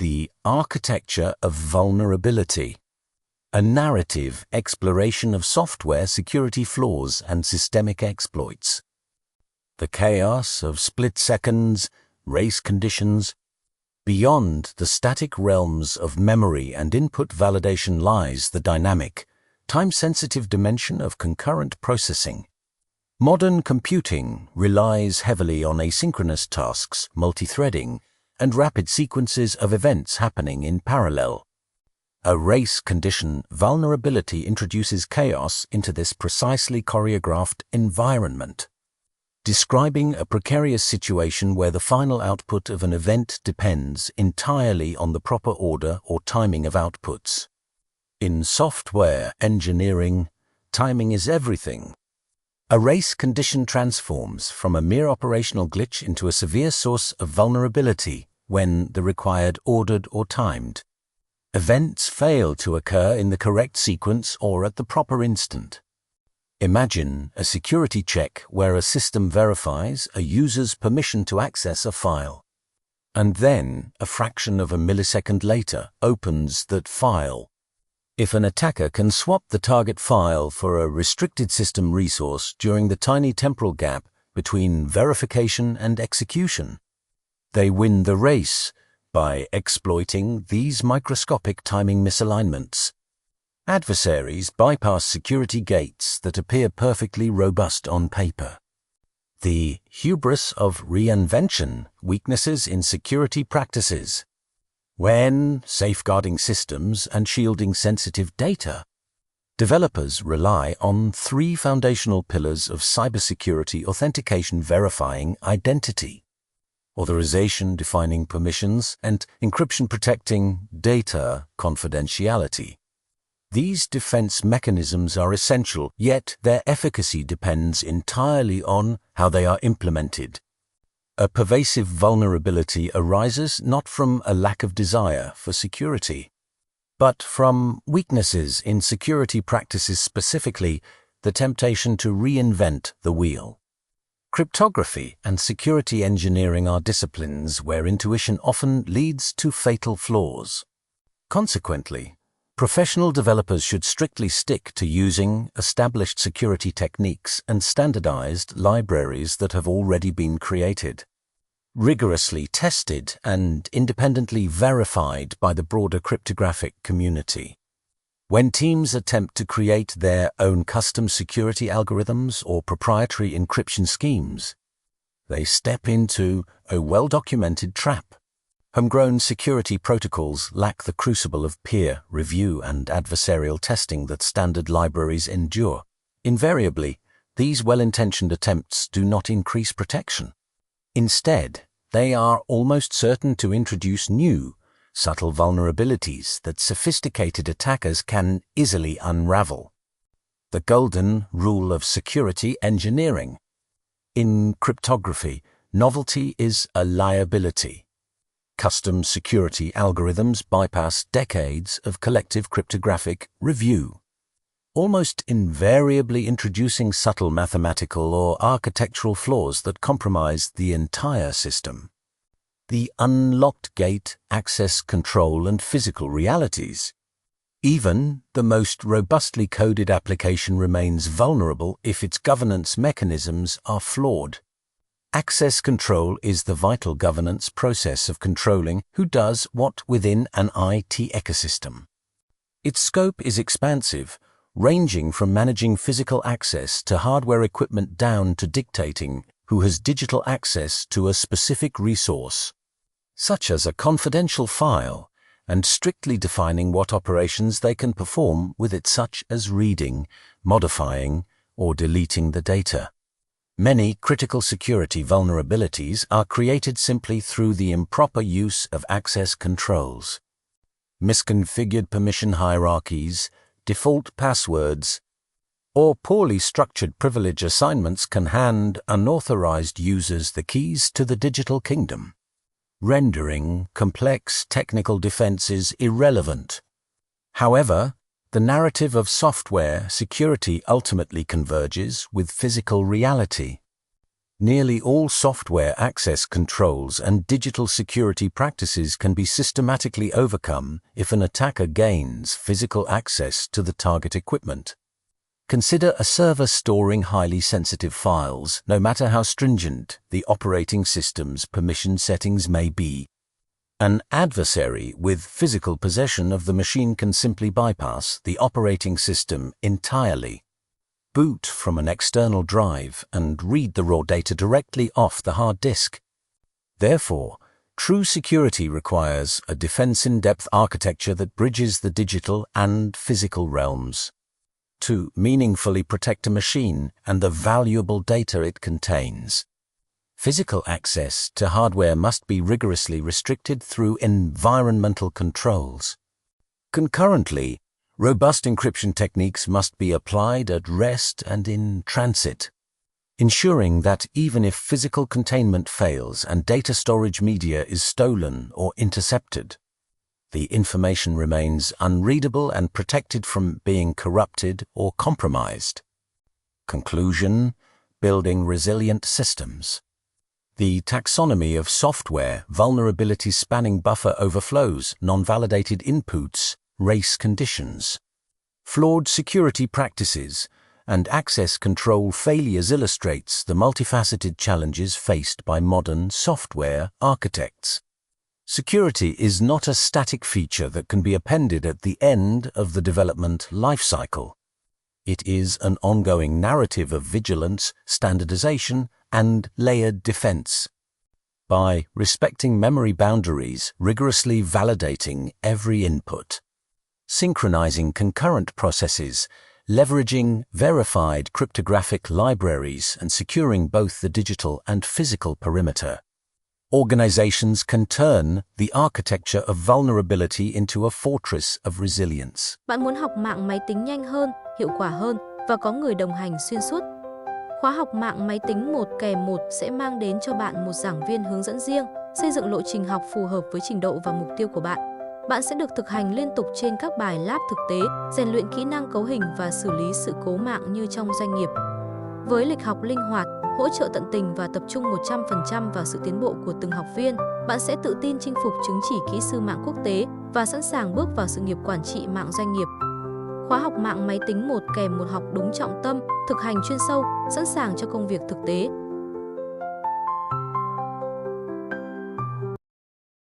The Architecture of Vulnerability, a narrative exploration of software security flaws and systemic exploits. The chaos of split seconds, race conditions. Beyond the static realms of memory and input validation lies the dynamic, time-sensitive dimension of concurrent processing. Modern computing relies heavily on asynchronous tasks, multi-threading, and rapid sequences of events happening in parallel. A race condition vulnerability introduces chaos into this precisely choreographed environment, describing a precarious situation where the final output of an event depends entirely on the proper order or timing of outputs. In software engineering, timing is everything. A race condition transforms from a mere operational glitch into a severe source of vulnerability when the required ordered or timed events fail to occur in the correct sequence or at the proper instant. Imagine a security check where a system verifies a user's permission to access a file, and then, a fraction of a millisecond later, opens that file. If an attacker can swap the target file for a restricted system resource during the tiny temporal gap between verification and execution, they win the race by exploiting these microscopic timing misalignments. Adversaries bypass security gates that appear perfectly robust on paper. The hubris of reinvention, weaknesses in security practices. When safeguarding systems and shielding sensitive data, developers rely on three foundational pillars of cybersecurity: authentication verifying identity, authorization defining permissions, and encryption protecting data confidentiality. These defense mechanisms are essential, yet their efficacy depends entirely on how they are implemented. A pervasive vulnerability arises not from a lack of desire for security, but from weaknesses in security practices, specifically the temptation to reinvent the wheel. Cryptography and security engineering are disciplines where intuition often leads to fatal flaws. Consequently, professional developers should strictly stick to using established security techniques and standardized libraries that have already been created, rigorously tested and independently verified by the broader cryptographic community. When teams attempt to create their own custom security algorithms or proprietary encryption schemes, they step into a well-documented trap. Homegrown security protocols lack the crucible of peer review and adversarial testing that standard libraries endure. Invariably, these well-intentioned attempts do not increase protection. Instead, they are almost certain to introduce new, subtle vulnerabilities that sophisticated attackers can easily unravel. The golden rule of security engineering. In cryptography, novelty is a liability. Custom security algorithms bypass decades of collective cryptographic review, almost invariably introducing subtle mathematical or architectural flaws that compromise the entire system. The unlocked gate, access control, and physical realities. Even the most robustly coded application remains vulnerable if its governance mechanisms are flawed. Access control is the vital governance process of controlling who does what within an IT ecosystem. Its scope is expansive, ranging from managing physical access to hardware equipment down to dictating who has digital access to a specific resource, such as a confidential file, and strictly defining what operations they can perform with it, such as reading, modifying, or deleting the data. Many critical security vulnerabilities are created simply through the improper use of access controls. Misconfigured permission hierarchies, default passwords, or poorly structured privilege assignments can hand unauthorized users the keys to the digital kingdom, rendering complex technical defenses irrelevant. However, the narrative of software security ultimately converges with physical reality. Nearly all software access controls and digital security practices can be systematically overcome if an attacker gains physical access to the target equipment. Consider a server storing highly sensitive files, no matter how stringent the operating system's permission settings may be. An adversary with physical possession of the machine can simply bypass the operating system entirely, boot from an external drive, and read the raw data directly off the hard disk. Therefore, true security requires a defense-in-depth architecture that bridges the digital and physical realms to meaningfully protect a machine and the valuable data it contains. Physical access to hardware must be rigorously restricted through environmental controls. Concurrently, robust encryption techniques must be applied at rest and in transit, ensuring that even if physical containment fails and data storage media is stolen or intercepted, the information remains unreadable and protected from being corrupted or compromised. Conclusion: building resilient systems. The taxonomy of software, vulnerabilities spanning buffer overflows, non-validated inputs, race conditions, flawed security practices, and access control failures illustrates the multifaceted challenges faced by modern software architects. Security is not a static feature that can be appended at the end of the development lifecycle. It is an ongoing narrative of vigilance, standardization, and layered defense. By respecting memory boundaries, rigorously validating every input, synchronizing concurrent processes, leveraging verified cryptographic libraries, and securing both the digital and physical perimeter, organizations can turn the architecture of vulnerability into a fortress of resilience. Bạn muốn học mạng máy tính nhanh hơn, hiệu quả hơn và có người đồng hành xuyên suốt? Khóa học mạng máy tính 1-1 sẽ mang đến cho bạn một giảng viên hướng dẫn riêng, xây dựng lộ trình học phù hợp với trình độ và mục tiêu của bạn. Bạn sẽ được thực hành liên tục trên các bài lab thực tế, rèn luyện kỹ năng cấu hình và xử lý sự cố mạng như trong doanh nghiệp. Với lịch học linh hoạt, hỗ trợ tận tình và tập trung 100% vào sự tiến bộ của từng học viên, bạn sẽ tự tin chinh phục chứng chỉ kỹ sư mạng quốc tế và sẵn sàng bước vào sự nghiệp quản trị mạng doanh nghiệp. Khóa học mạng máy tính 1-1 học đúng trọng tâm, thực hành chuyên sâu, sẵn sàng cho công việc thực tế.